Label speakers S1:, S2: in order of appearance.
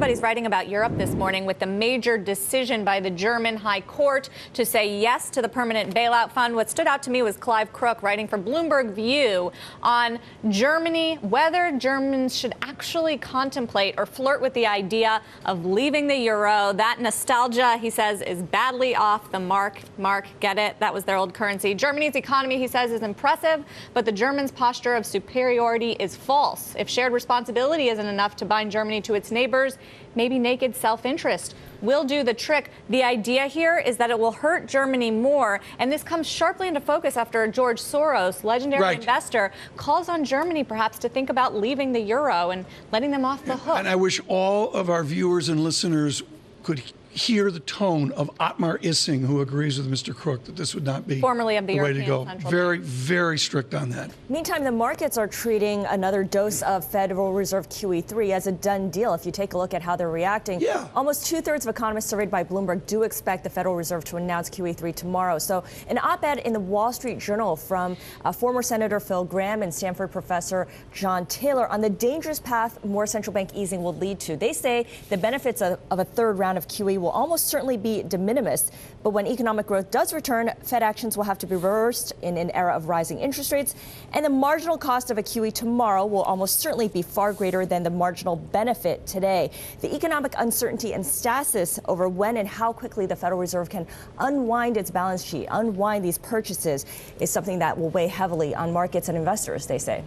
S1: everybody's writing about Europe this morning with the major decision by the German High Court to say yes to the permanent bailout fund. What stood out to me was Clive Crook writing for Bloomberg View on Germany, whether Germans should actually contemplate or flirt with the idea of leaving the euro. That nostalgia, he says, is badly off the mark. Mark, get it? That was their old currency. Germany's economy, he says, is impressive, but the Germans' posture of superiority is false. If shared responsibility isn't enough to bind Germany to its neighbors, maybe naked self-interest will do the trick. The idea here is that it will hurt Germany more, and this comes sharply into focus after George Soros, legendary investor, calls on Germany perhaps to think about leaving the euro and letting them off the hook.
S2: And I wish all of our viewers and listeners could hear the tone of Otmar Issing, who agrees with Mr. Crook that this would not be
S1: formerly of the
S2: way to go.
S1: Central
S2: Very,
S1: Bank.
S2: very strict on that.
S3: Meantime, the markets are treating another dose of Federal Reserve QE3 as a done deal. If you take a look at how they're reacting, almost two-thirds of economists surveyed by Bloomberg do expect the Federal Reserve to announce QE3 tomorrow. So an op-ed in the Wall Street Journal from former Senator Phil Gramm and Stanford professor John Taylor on the dangerous path more central bank easing will lead to. They say the benefits of a third round of QE will almost certainly be de minimis, but when economic growth does return, Fed actions will have to be reversed in an era of rising interest rates, and the marginal cost of a QE tomorrow will almost certainly be far greater than the marginal benefit today. The economic uncertainty and stasis over when and how quickly the Federal Reserve can unwind its balance sheet, unwind these purchases, is something that will weigh heavily on markets and investors, they say.